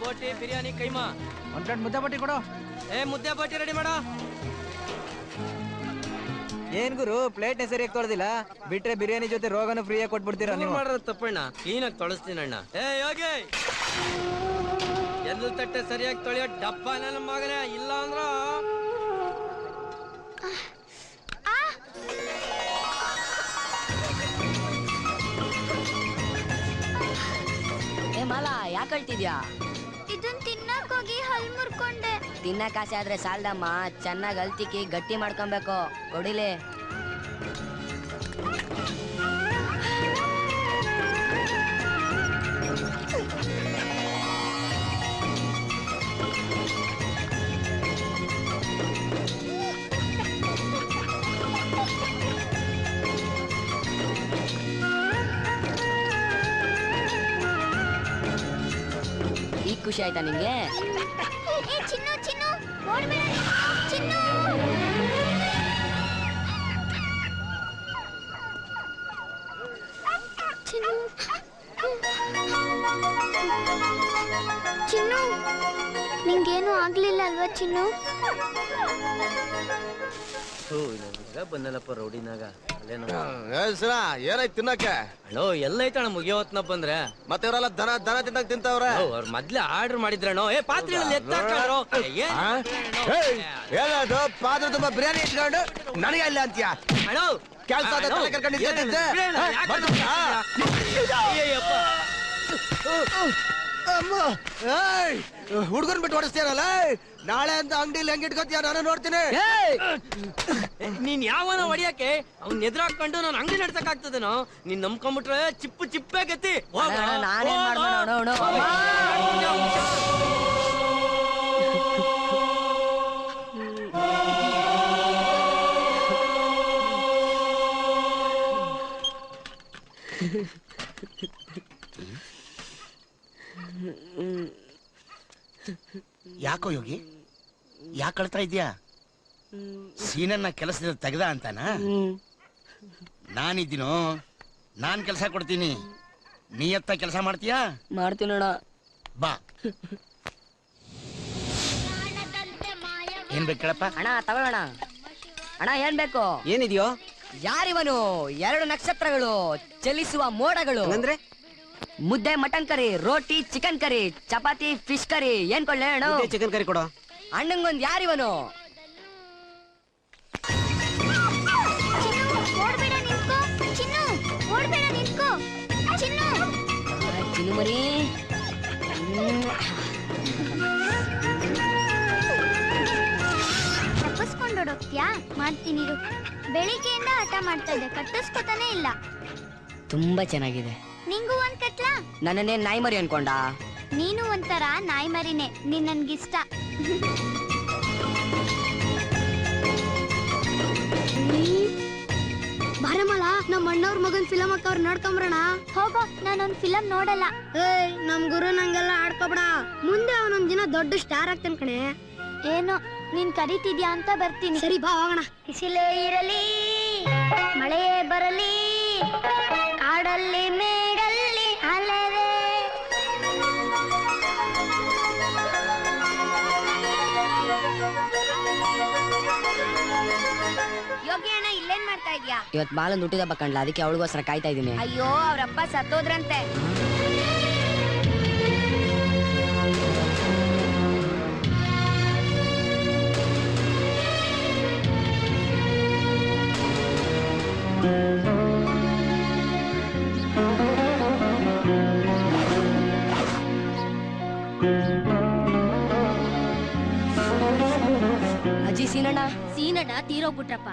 ಬೋಟಿ ಬಿರಿಯಾನಿ ಕೈಮಾ. ಒಂದ್ ಪ್ಲೇಟ್ ಮುದ್ದೆ ಬೋಟಿ ಕೊಡು. ಮುದ್ದೆ ಬೋಟಿ ರೆಡಿ ಮಾಡೋ. ಏನ್ ಗುರು ಪ್ಲೇಟ್ ಸರಿಯಾಗಿ ತೊಳೆದಿಲ್ಲ, ಬಿಟ್ರೆ ಬಿರಿಯಾನಿ ಜೊತೆ ರೋಗನು ಫ್ರೀಯಾಗಿ ಕೊಟ್ಬಿಡ್ತೀರಾ ನೀವು. ಮಾಡೋದು ತಪ್ಪಣ್ಣ, ಕ್ಲೀನ್ ಆಗಿ ತೊಳಸ್ತೀನಿ ಅಣ್ಣ. ಯೋಗಿ ಎಲ್ಲಿ ತಟ್ಟೆ ಸರಿಯಾಗಿ ತೊಳೆಯೋ ಡಬ್ಬ ನನ್ನ ಮಗನೇ, ಇಲ್ಲ ಅಂದ್ರ ಮಾಲಾ ಯಾಕೆ ಅಳ್ತಿದ್ಯಾ? ಇದನ್ ತಿನ್ನಕ್ ಹೋಗಿ ಹಲ್ ಮುರ್ಕೊಂಡೆ. ತಿನ್ನಕ್ ಆಸೆ ಆದ್ರೆ ಸಾಲ್ದಮ್ಮ, ಚೆನ್ನಾಗಿ ಅಲ್ತಿಕ್ಕಿ ಗಟ್ಟಿ ಮಾಡ್ಕೊಬೇಕು. ಕೊಡಿಲಿ. ಈಗ ಖುಷಿ ಆಯ್ತಾ ನಿಂಗೆ? ಚಿನ್ನು ಚಿನ್ನು ಓಡ್ಬೇಡ ಚಿನ್ನು. ಚಿನ್ನು ಚಿನ್ನು ನಿಂಗೇನು ಆಗ್ಲಿಲ್ಲ ಅಲ್ವಾ ಚಿನ್ನು? ಬಂದಲ್ಲಪ್ಪ ರೌಡಿನಾಗ. ಏನಾಯ್ತು ತಿನ್ನಕ್ಕೆ? ಅಣ್ಣೋ ಎಲ್ಲೈತಣ ಮುಗಿಯೋ ಹೊತ್ನ ಬಂದ್ರೆ ಮತ್ತೆ ಇವರೆಲ್ಲ ದನ ದನ ತಿಂದಾಗ ತಿಂತವ್ರೆ. ಅವ್ರ ಮೊದ್ಲೇ ಆರ್ಡರ್ ಮಾಡಿದ್ರಣ್ಣೋ. ಪಾತ್ರೆಗಳಲ್ಲಿ ಏನದು ಪಾತ್ರೆ ತುಂಬಾ ಬಿರಿಯಾನಿ ಇಟ್ಕೊಂಡು ನನಗೆ ಇಲ್ಲ ಅಂತೀಯ? ಅಣ್ಣೋ ಕೆಲ್ಸ ಹುಡ್ಗನ್ ಬಿಟ್ಟು ಹೊಡಿಸ್ತೀರಲ್ಲ, ನಾಳೆ ಅಂತ ಅಂಗಡಿಲಿ ಹೆಂಗ್ ಇಟ್ಕೋತೀಯ ನಾನು ನೋಡ್ತೀನಿ. ನೀನ್ ಯಾವನ ಹೊಡಿಯಕ್ಕೆ ಅವ್ನ್ ಎದುರಾಕೊಂಡು ನಾನು ಅಂಗಡಿ ನಡ್ಸಕ್ ಆಗ್ತದೇನೋ? ನೀನ್ ನಂಬ್ಕೊಂಡ್ಬಿಟ್ರೆ ಚಿಪ್ಪು ಚಿಪ್ಪೆ ಗತಿ. ನಾನೇನ್ ಮಾಡ್ಬೋದು? ಯಾಕೋ ಯೋಗಿ, ಯಾಕೆ ಕಳ್ತಾ ಇದ್ಯಾ? ಸೀನನ್ನ ಕೆಲಸದಿಂದ ತೆಗ್ದ ಅಂತಾನ? ನಾನಿದ್ದೀನೋ, ನಾನ್ ಕೆಲಸ ಕೊಡ್ತೀನಿ, ನೀ ಎತ್ತ ಕೆಲಸ ಮಾಡ್ತೀಯಾ? ಮಾಡ್ತೀನಣ್ಣ. ಬಾ. ಏನ್ ಬೇಕು ಕೇಳಪ್ಪ? ಅಣ್ಣ ತಗೊಳ್ಳೋಣ. ಅಣ್ಣ ಏನ್ ಬೇಕು? ಏನಿದೆಯೋ? ಯಾರಿವನು? 2 ನಕ್ಷತ್ರಗಳು, ಚಲಿಸುವ ಮೋಡಗಳು. ಅಂದ್ರೆ ಮುದ್ದೆ ಮಟನ್ ಕರಿ, ರೋಟಿ ಚಿಕನ್ ಕರಿ, ಚಪಾತಿ ಫಿಶ್ ಕರಿ. ಏನ್ ಕೊಳ್ಳೆ ಅಣ್ಣ? ಚಿಕನ್ ಕರಿ ಕೊಡು. ಅಣ್ಣಂಗೊಂದ್ ಯಾರಿವನು? ಓಡ್ಬೇಡ ನಿಂತ್ಕೋ ಚಿನ್ನು, ಓಡ್ಬೇಡ ನಿಂತ್ಕೋ ಚಿನ್ನು. ಚಿನ್ನು ಮರಿ. ತಪ್ಪಿಸ್ಕೊಂಡೋಡೋಗ್ತ್ಯಾ? ಮಾಡ್ತೀನಿ. ಬೆಳಿಗ್ಗೆಯಿಂದ ಹಠ ಮಾಡ್ತಾ ಇದ್ದೆ, ಕಟ್ಟಿಸ್ಕೊತಾನೆ ಇಲ್ಲ. ತುಂಬಾ ಚೆನ್ನಾಗಿದೆ. ನಿಂಗೂ ಒಂದ್ ಕಟ್ಲಾ? ನನ್ನನ್ನೇ ನಾಯಿ ಮರಿ ಅನ್ಕೊಂಡ? ನೀನು ಒಂಥರ ನಾಯಿ ಮರಿನೇ, ನೀನ್ ನನ್ಗಿಷ್ಟ. ಬಾರಮಳ, ನಮ್ಮ ಅಣ್ಣವ್ರ ಮಗನ್ ಫಿಲಮ್ ಹಾಕವ್ರ ನೋಡ್ಕೊಂಬ್ರಣ. ಹೋಗೋ, ನಾನೊಂದ್ ಫಿಲಮ್ ನೋಡಲ್ಲ. ನಮ್ ಗುರು ನಂಗೆಲ್ಲ ಆಡ್ಕೊಬೇಡ, ಮುಂದೆ ಅವನೊಂದ್ ದಿನ ದೊಡ್ಡ ಸ್ಟಾರ್ ಆಗ್ತಾನ ಕಣೆ. ಏನೋ ನೀನ್ ಕರೀತಿದ್ಯಾ ಅಂತ ಬರ್ತೀನಿ. ಸರಿ ಬಾ ಹೋಗೋಣ. ಬಿಸಿಲೇ ಇರಲಿ, ಮಳೆಯೇ ಬರಲಿ, ಕಾಡಲ್ಲಿ ಮೇಡಲ್ಲಿ ಅಲೆವೆ. ಯೋಗಿ ಅಣ್ಣ ಇಲ್ಲೇನ್ ಮಾಡ್ತಾ ಇದ್ಯಾ? ಇವತ್ ಬಾಲನ್ ಹುಟ್ಟಿದ ಬಕ್ಕಂಡ್ಲ, ಅದಕ್ಕೆ ಅವಳಿಗೋಸ್ಕರ ಕಾಯ್ತಾ ಇದೀನಿ. ಅಯ್ಯೋ ಅವ್ರಪ್ಪ ಸತ್ತೋದ್ರಂತೆ. ಅಜ್ಜಿ ಸೀನಣ್ಣ. ಸೀನಣ್ಣ ತೀರೋಗ್ಬಿಟ್ರಪ್ಪ.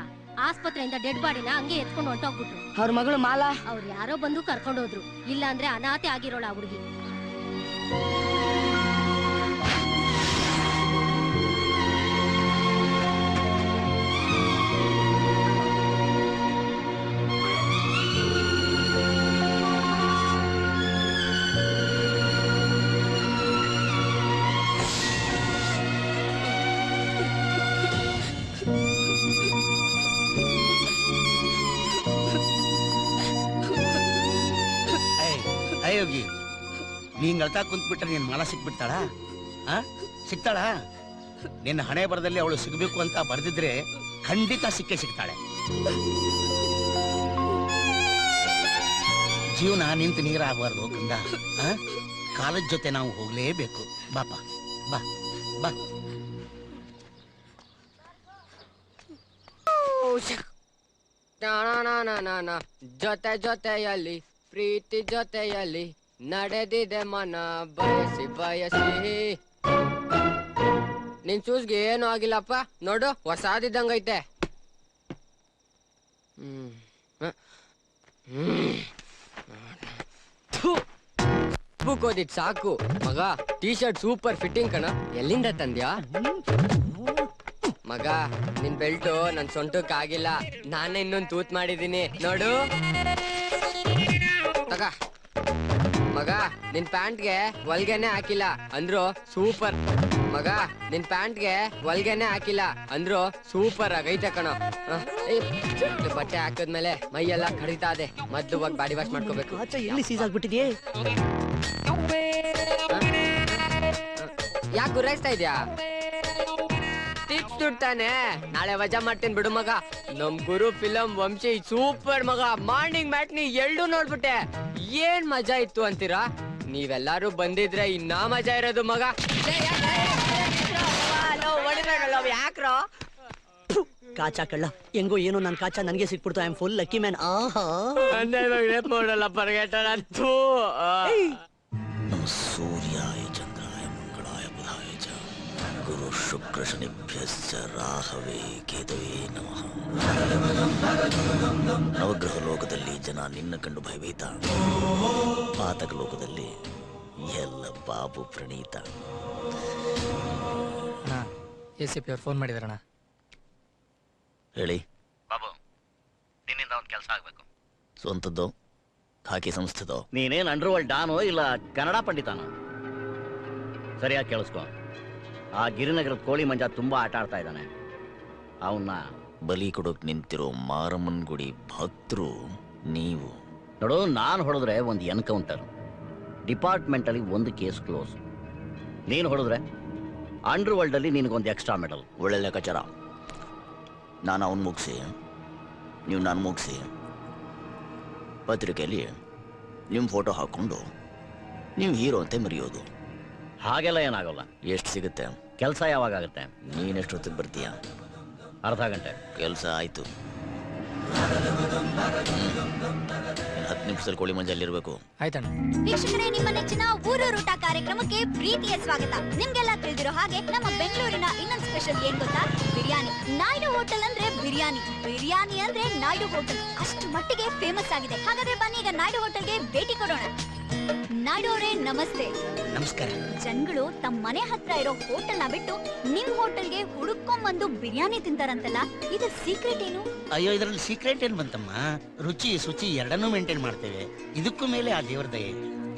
ಆಸ್ಪತ್ರೆಯಿಂದ ಡೆಡ್ ಬಾಡಿನ ಹಂಗೆ ಎತ್ಕೊಂಡು ಹೊಂಟೋಗ್ಬಿಟ್ರು. ಅವ್ರ ಮಗಳು ಮಾಲಾ ಅವ್ರು ಯಾರೋ ಬಂದು ಕರ್ಕೊಂಡೋದ್ರು, ಇಲ್ಲ ಅಂದ್ರೆ ಅನಾಥೆ ಆಗಿರೋಳ ಹುಡುಗಿ. ಹಿಂಗ್ ಅಳ್ತಾ ಕುಂತ್ಬಿಟ್ರೆ ನಿನ್ ಮಾಲ ಸಿಕ್ಬಿಡ್ತಾಳ? ಸಿಗ್ತಾಳ? ನಿನ್ನ ಹಣೆ ಬರದಲ್ಲಿ ಅವಳು ಸಿಗ್ಬೇಕು ಅಂತ ಬರ್ದಿದ್ರೆ ಖಂಡಿತ ಸಿಕ್ಕೇ ಸಿಗ್ತಾಳೆ. ಜೀವನ ನಿಂತು ನೀರಾಗಬಾರ್ದು ಕಂದ. ಕಾಲದ ಜೊತೆ ನಾವು ಹೋಗ್ಲೇಬೇಕು. ಬಾಪ ಬಾ ಬಾ. ಜೊತೆ ಜೊತೆಯಲ್ಲಿ ಪ್ರೀತಿ ಜೊತೆಯಲ್ಲಿ ನಡೆದಿದೆ ಮನ ಬಯಸಿ ಬಯಸಿ. ನಿನ್ ಚೂಸ್ಗೆ ಏನು ಆಗಿಲ್ಲಪ್ಪ, ನೋಡು ಹೊಸಾದಿದ್ದಂಗೈತೆ. ಬುಕ್ ಓದಿದ್ ಸಾಕು ಮಗ. ಟೀ ಶರ್ಟ್ ಸೂಪರ್ ಫಿಟ್ಟಿಂಗ್ ಕಣ. ಎಲ್ಲಿಂದ ತಂದ್ಯಾ ಮಗ? ನಿನ್ ಬೆಲ್ಟು ನನ್ ಸೊಂಟಕ್ ಆಗಿಲ್ಲ, ನಾನೇ ಇನ್ನೊಂದ್ ತೂತ್ ಮಾಡಿದೀನಿ ನೋಡು. ತಗ ಮಗ, ನಿನ್ ಪ್ಯಾಂಟ್ಗೆ ಹೊಲ್ಗೆನೆ ಹಾಕಿಲ್ಲ ಅಂದ್ರು ಸೂಪರ್. ಮಗ, ನಿನ್ ಪ್ಯಾಂಟ್ಗೆ ಹೊಲ್ಗೆನೆ ಹಾಕಿಲ್ಲ ಅಂದ್ರು ಸೂಪರ್ ಆಗೈತೆ ಕಣ. ಬಟ್ಟೆ ಹಾಕದ್ಮೇಲೆ ಮೈಯೆಲ್ಲ ಕಡಿತಾ ಇದೆ. ಮೊದ್ಲು ಹೋಗಿ ಬಾಡಿ ವಾಶ್ ಮಾಡ್ಕೋಬೇಕು. ಎಲ್ಲಿ ಸೀಸ್ ಆಗ್ಬಿಟ್ಟಿದ್ಯೆ? ಯಾಕೆ ಗುರಾಯಿಸ್ತಾ ಇದ್ಯಾ? ಟಿಪ್ಸ್ ದುಡ್ತಾನೆ. ನಾಳೆ ವಜಾ ಮಾಡ್ತೀನಿ ಬಿಡು ಮಗ. ನಮ್ ಗುರು ಫಿಲಂ ವಂಶಿ ಸೂಪರ್ ಮಗ. ಮಾರ್ನಿಂಗ್ ಮ್ಯಾಟ್ನಿ ಎಲ್ಡು ನೋಡ್ಬಿಟ್ಟೆ. ಏನ್ ಮಜಾ ಇತ್ತು ಅಂತೀರಾ? ನೀವೆಲ್ಲಾರು ಬಂದಿದ್ರೆ ಇನ್ನ ಮಜಾ ಇರೋದು ಮಗ. ಯಾಕ್ರೋ ಕಾಚಾ ಕಳ್ಳ, ಹೆಂಗೋ ಏನೋ ನನ್ ಕಾಚಾ ನನ್ಗೆ ಸಿಕ್ಬಿಡ್ತು. I am full lucky man. ಆಹಾ, ನೋಡಲ್ಲ ಪರ್ಗೆಟಲ್ಲ. ಸೂರ್ಯಾಯ ಚಂದ್ರಾಯ ಮಂಗಳಾಯ ಬುಧಾಯ ಚ ಗುರು ಶುಕ್ರ ಶನಿಭ್ಯಶ್ಚ ರಾಹವೇ ಕೇತವೇ ನಮಃ. ನವಗ್ರಹ ಲೋಕದಲ್ಲಿ ಜನ ನಿನ್ನ ಕಂಡು ಭಯಭೀತ, ಪಾತಕ ಲೋಕದಲ್ಲಿ ಎಲ್ಲ ಬಾಬು ಪ್ರಣೀತ. ACP ಅವ್ರು ಫೋನ್ ಮಾಡಿದಾರಣ. ಹೇಳಿ ಬಾಬು, ನಿನ್ನಿಂದ ಒಂದು ಕೆಲಸ ಆಗ್ಬೇಕು. ಸ್ವಂತದ್ದು ಖಾಕಿ ಸಂಸ್ಥೆದೋ? ನೀನೇನ್ ಅಂಡರ್ ವರ್ಲ್ಡ್ ಡಾನೋ ಇಲ್ಲ ಕನ್ನಡ ಪಂಡಿತಾನೋ? ಸರಿಯಾಗಿ ಕೇಳಿಸ್ಕೊ. ಆ ಗಿರಿನಗರದ ಕೋಳಿ ಮಂಜ ತುಂಬಾ ಆಟ ಆಡ್ತಾ ಇದ್ದಾನೆ. ಅವನ್ನ ಬಲಿ ಕೊಡೋಕ್ ನಿಂತಿರೋ ಮಾರಮ್ಮನ್ ಗುಡಿ ಭಕ್ತರು ನೀವು. ನೋಡು, ನಾನು ಹೊಡೆದ್ರೆ ಒಂದು ಎನ್ಕೌಂಟರ್, ಡಿಪಾರ್ಟ್ಮೆಂಟ್ ಅಲ್ಲಿ ಒಂದು ಕೇಸ್ ಕ್ಲೋಸ್. ನೀನು ಹೊಡೆದ್ರೆ ಅಂಡರ್ ವರ್ಲ್ಡ್ ಅಲ್ಲಿ ನಿನಗೊಂದು ಎಕ್ಸ್ಟ್ರಾ ಮೆಡಲ್. ಒಳ್ಳೆ ಲೆಕ್ಕಾಚಾರ. ನಾನು ಅವನ್ ಮುಗಿಸಿ, ನೀವು ನಾನು ಮುಗಿಸಿ, ಪತ್ರಿಕೆಯಲ್ಲಿ ನಿಮ್ಮ ಫೋಟೋ ಹಾಕೊಂಡು ನೀವು ಹೀರೋ ಅಂತ ಮರೆಯೋದು. ಹಾಗೆಲ್ಲ ಏನಾಗಲ್ಲ. ಎಷ್ಟು ಸಿಗುತ್ತೆ? ಕೆಲಸ ಯಾವಾಗ ಆಗುತ್ತೆ? ನೀನೆಷ್ಟೊತ್ತಿಗೆ ಬರ್ತೀಯ? ಅರ್ಧ ಗಂಟೆ. ಕೆಲಸ ಆಯ್ತು. 10 ನಿಮಿಷದಲ್ಲಿ ಕೋಳಿ ಮಂಜಲ್ಲಿರ್ಬೇಕು. ಆಯ್ತಣ್ಣ. ವೀಕ್ಷಕರೇ, ನಿಮ್ಮ ನೆಚ್ಚಿನ ಊರೂಟ ಕಾರ್ಯಕ್ರಮಕ್ಕೆ ಪ್ರೀತಿಯ ಸ್ವಾಗತ. ನಿಮ್ಗೆಲ್ಲ ತಿಳಿದಿರೋ ಹಾಗೆ ನಮ್ಮ ಬೆಂಗಳೂರಿನ ಇನ್ನೊಂದು ಸ್ಪೆಷಲ್ ಏನ್ ಗೊತ್ತಾ? ಬಿರಿಯಾನಿ. ನಾಯ್ಡು ಹೋಟೆಲ್ ಅಂದ್ರೆ ಬಿರಿಯಾನಿ, ಬಿರಿಯಾನಿ ಅಂದ್ರೆ ನಾಯ್ಡು ಹೋಟೆಲ್. ಅಷ್ಟು ಮಟ್ಟಿಗೆ ಫೇಮಸ್ ಆಗಿದೆ. ಹಾಗಾದ್ರೆ ಬನ್ನಿ ಈಗ ನಾಯ್ಡು ಹೋಟೆಲ್ಗೆ ಭೇಟಿ ಕೊಡೋಣ. ನಾಯ್ಡು ಅವರೇ ನಮಸ್ತೆ. ನಮಸ್ಕಾರ. ಜನಗಳು ತಮ್ಮ ಮನೆ ಹತ್ರ ಇರೋ ಹೋಟೆಲ್ ನ ಬಿಟ್ಟು ನಿಮ್ ಹೋಟೆಲ್ಗೆ ಹುಡುಕೊಂಡ್ಬಂದು ಬಿರಿಯಾನಿ ತಿಂತಾರಂತಲ್ಲ, ಇದು ಸೀಕ್ರೆಟ್ ಏನು? ಅಯ್ಯೋ, ಇದರಲ್ಲಿ ಸೀಕ್ರೆಟ್ ಏನ್ ಬಂತಮ್ಮ? ರುಚಿ ಶುಚಿ ಎರಡನ್ನೂ ಮೇಂಟೈನ್ ಮಾಡ್ತೇವೆ. ಇದಕ್ಕೂ ಮೇಲೆ ಆ ದೇವ್ರ ದಯೆ.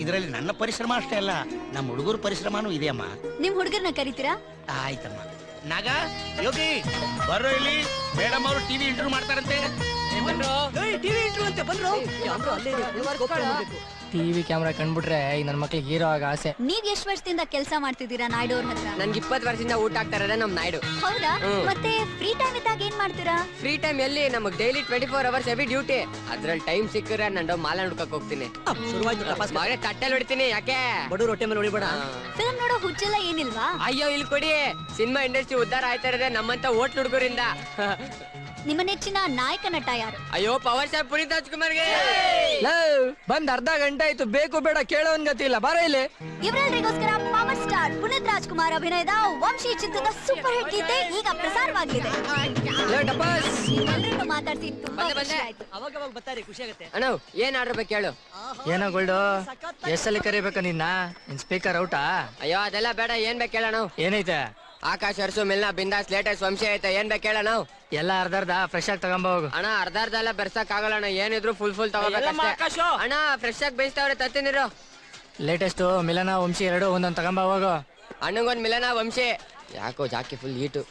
ಇದರಲ್ಲಿ ನನ್ನ ಪರಿಶ್ರಮ ಅಷ್ಟೇ ಅಲ್ಲ, ನಮ್ಮ ಹುಡುಗರ ಪರಿಶ್ರಮನೂ ಇದೆ ಅಮ್ಮ. ನಿಮ್ ಹುಡುಗರ್ನ ಕರಿತೀರಾ? ಆಯ್ತಮ್ಮ. ನಾಗ, ಯೋಗಿ ಬರ್ರೋ ಇಲ್ಲಿ. ಮೇಡಮ್ ಅವರು ಟಿವಿ ಇಂಟರ್ವ್ಯೂ ಮಾಡ್ತಾರಂತೆ. ಟಿವಿ ಇಂಟ್ರು ಅಂತೆ ಬಂದ್ರು. ಟಿವಿ ಕ್ಯಾಮ್ರಾ ಕಂಡ್ಬಿಟ್ರೆ ಈ ನನ್ನ ಮಕ್ಳಿಗೆ ಹೀರೋ ಆಗ ಆಸೆ. ನೀವ್ ಎಷ್ಟು ವರ್ಷದಿಂದ ಕೆಲಸ ಮಾಡ್ತಿದ್ದೀರಾ ನಾಯ್ಡು ಅವ್ರ ಹತ್ರ? ನನ್ಗೆ 20 ವರ್ಷದಿಂದ ಊಟ ಆಗ್ತಾ ಇರೋದೇ ನಮ್ ನಾಯ್ಡು. ಹೌದಾ? ಮತ್ತೆ ಫ್ರೀ ಟೈಮ್ ಇದ್ದಾಗ ಏನ್ ಮಾಡ್ತೀರಾ? ಫ್ರೀ ಟೈಮ್ ಎಲ್ಲಿ? ನಮಗ್ ಡೈಲಿ 24 ಅವರ್ಸ್ ಹೆವಿ ಡ್ಯೂಟಿ. ಅದ್ರಲ್ಲಿ ಟೈಮ್ ಸಿಕ್ಕರೆ ನಾನು ಮಾಲ ಹುಡ್ಕಕ್ ಹೋಗ್ತೀನಿ. ಶುರುವಾಯ್ತು ತಪಾಸ್. ಮಗನೇ ತಟ್ಟೆಲ್ ಹೊಡಿತೀನಿ. ಯಾಕೆ? ಬಡವ್ರ ಹೊಟ್ಟೆ ಮೇಲೆ ಹೊಡಿಬೇಡ. ಫಿಲ್ಮ್ ನೋಡೋ ಹುಚ್ಚೆಲ್ಲ ಏನಿಲ್ವಾ? ಅಯ್ಯೋ, ಇಲ್ಲಿ ಕೊಡಿ. ಸಿನಿಮಾ ಇಂಡಸ್ಟ್ರಿ ಉದ್ಧಾರ ಆಯ್ತಾ ಇರೋದೇ ನಮ್ಮಂತ ಹೋಟ್ಲ್ ಹುಡುಗರಿಂದ. ನಿಮ್ಮ ನೆಚ್ಚಿನ ನಾಯಕ ನಟ ಯಾರು? ಅಯ್ಯೋ, ಪವರ್ ಸ್ಟಾರ್ ಪುನೀತ್ ರಾಜ್ಕುಮಾರ್ಗೆ. ಬಂದ್ ಅರ್ಧ ಗಂಟೆ ಆಯ್ತು, ಬೇಕು ಬೇಡ ಕೇಳೋನ್ ಗತಿ ಇಲ್ಲ. ಬಾರ ಇಲ್ಲಿ. ಇವರೆಲ್ಲರಿಗೋಸ್ಕರ ಪವರ್ ಸ್ಟಾರ್ ಪುನೀತ್ ರಾಜ್ಕುಮಾರ್ ಅಭಿನಯದ ವಂಶಿ ಚಿತ್ರದ ಸೂಪರ್ ಹಿಟ್ ಗೀತೆ ಈಗ ಪ್ರಸಾರವಾಗಲಿದೆ. ಎಲ್ಲರನ್ನು ಮಾತಾಡ್ಸಿ ತುಂಬಾ ಖುಷಿ ಆಯ್ತು. ಅವಾಗ ಬರ್ತಾರೆ, ಖುಷಿ ಆಗುತ್ತೆ. ಅಣ್ಣ, ಏನ್ ಆರ್ಡರ್ ಬೇಕು ಹೇಳು. ಏನೋ ಗೋಲ್ಡು, ಎಷ್ಟಲ್ಲಿ ಕರಿಬೇಕು ನಿನ್ನ? ಇನ್ ಸ್ಪೀಕರ್ ಔಟಾ? ಅಯ್ಯೋ, ಅದೆಲ್ಲ ಬೇಡ. ಏನ್ ಬೇಕು ಹೇಳೋಣ? ಏನೈತೆ? ಆಕಾಶ್ ಅರ್ಸು ಮಿಲ್ನಾ ಬಿಂದಾಸ್ ಲೇಟೆಸ್ಟ್ ವಂಶಿ ಐತೆ. ಏನ್ ಬೇಕು ಹೇಳೋಣ? ಎಲ್ಲ ಅರ್ಧ ಫ್ರೆಶ್ ಆಗಿ ತಗೊಂಬ ಹೋಗು. ಅಣ್ಣ, ಅರ್ಧ ಎಲ್ಲ ಬೆರ್ಸಕ್ ಆಗಲ್ಲ ಅಣ್ಣ. ಏನಿದ್ರು ಫುಲ್ ತಗೋಬೇಕಷ್ಟೇ. ಅಣ್ಣ, ಫ್ರೆಶ್ ಆಗಿ ಬೇಯಿಸ್ತಾವ್ರೆ, ತತ್ತೀನಿರು. ಲೇಟೆಸ್ಟ್ ಮಿಲನ ವಂಶಿ 2 ಒಂದೊಂದು ತಗೊಂಬ ಹೋಗು. ಅಣ್ಣಂಗೊಂದ್ ಮಿಲನ ವಂಶಿ. ಯಾಕೋ ಜಾಕಿ ಫುಲ್ ಹೀಟು.